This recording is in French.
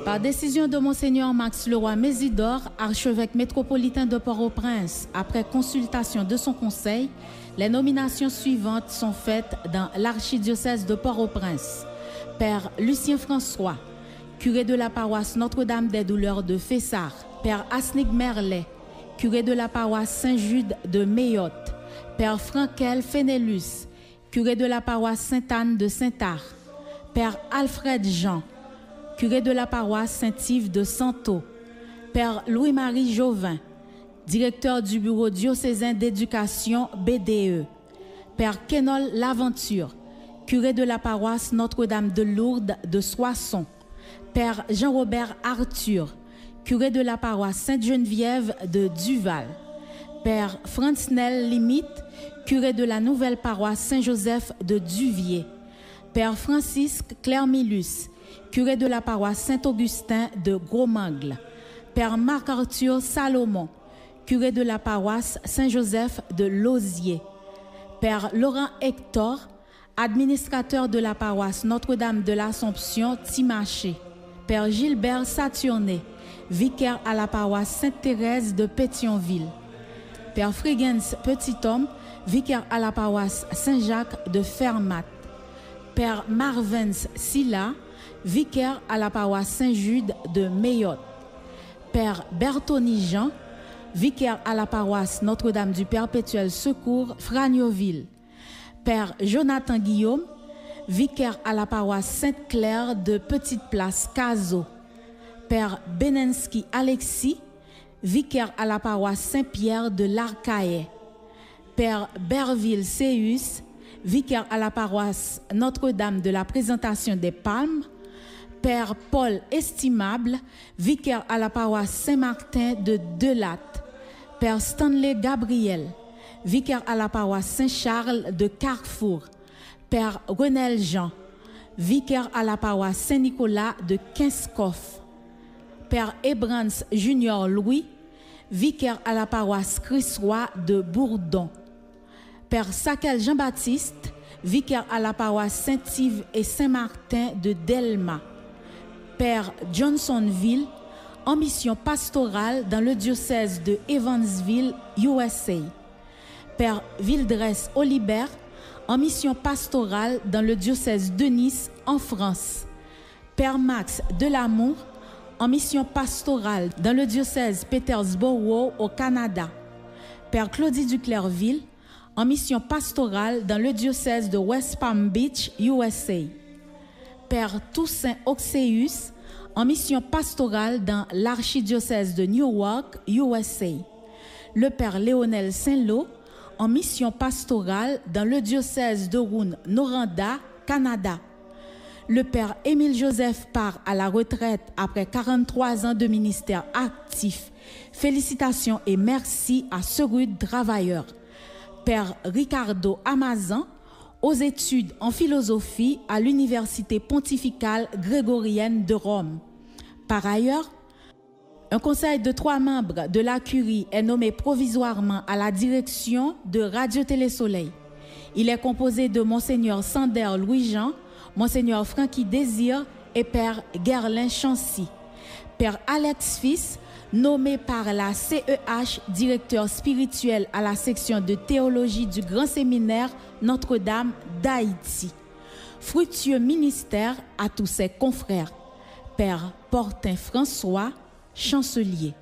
Par décision de Monseigneur Max Leroy Mésidor, archevêque métropolitain de Port-au-Prince, après consultation de son conseil, les nominations suivantes sont faites dans l'archidiocèse de Port-au-Prince. Père Lucien François, curé de la paroisse Notre-Dame des Douleurs de Fessard. Père Asnig Merlet, curé de la paroisse Saint-Jude de Mayotte. Père Frankel Fénélus, curé de la paroisse Sainte-Anne de Saint-Art. Père Alfred Jean, curé de la paroisse Saint-Yves de Santo. Père Louis-Marie Jovin, directeur du bureau diocésain d'éducation BDE. Père Kenol Laventure, curé de la paroisse Notre-Dame de Lourdes de Soissons. Père Jean-Robert Arthur, curé de la paroisse Sainte-Geneviève de Duval. Père Franz Nel Limite, curé de la nouvelle paroisse Saint-Joseph de Duvier. Père Francisque Clermilus, curé de la paroisse Saint-Augustin de Gros-Mangle. Père Marc-Arthur Salomon, curé de la paroisse Saint-Joseph de Lausier. Père Laurent Hector, administrateur de la paroisse Notre-Dame de l'Assomption Timaché. Père Gilbert Saturné, vicaire à la paroisse Sainte-Thérèse de Pétionville. Père Frigens Petit-Homme, vicaire à la paroisse Saint-Jacques de Fermat. Père Marvens Silla, vicaire à la paroisse Saint-Jude de Mayotte. Père Bertoni Jean, vicaire à la paroisse Notre-Dame du Perpétuel Secours, Fragnoville. Père Jonathan Guillaume, vicaire à la paroisse Sainte-Claire de Petite Place, Cazaux. Père Benenski Alexis, vicaire à la paroisse Saint-Pierre de l'Arcahaie. Père Berville Céus, vicaire à la paroisse Notre-Dame de la Présentation des Palmes. Père Paul Estimable, vicaire à la paroisse Saint-Martin de Delatte. Père Stanley Gabriel, vicaire à la paroisse Saint-Charles de Carrefour. Père Renel Jean, vicaire à la paroisse Saint-Nicolas de Kinskoff. Père Ebrans Junior Louis, vicaire à la paroisse Christ-Roi de Bourdon. Père Sakel Jean-Baptiste, vicaire à la paroisse Saint-Yves et Saint-Martin de Delma. Père Johnsonville, en mission pastorale dans le diocèse de Evansville, USA. Père Vildres Olibert, en mission pastorale dans le diocèse de Nice, en France. Père Max Delamour, en mission pastorale dans le diocèse Petersborough, au Canada. Père Claudie Duclerville, en mission pastorale dans le diocèse de West Palm Beach, USA. Père Toussaint Oxeus, en mission pastorale dans l'archidiocèse de Newark, USA. Le Père Léonel Saint-Lô, en mission pastorale dans le diocèse de Rouyn-Noranda, Canada. Le Père Émile Joseph part à la retraite après 43 ans de ministère actif. Félicitations et merci à ce rude travailleur. Père Ricardo Amazan, aux études en philosophie à l'Université pontificale grégorienne de Rome. Par ailleurs, un conseil de 3 membres de la Curie est nommé provisoirement à la direction de Radio-Télé Soleil. Il est composé de Monseigneur Sander Louis-Jean, Monseigneur Francky Désir et Père Gerlin Chancy. Père Alex Fils, nommé par la CEH directeur spirituel à la section de théologie du Grand Séminaire Notre-Dame d'Haïti. Fructueux ministère à tous ses confrères. Père Portin François, chancelier.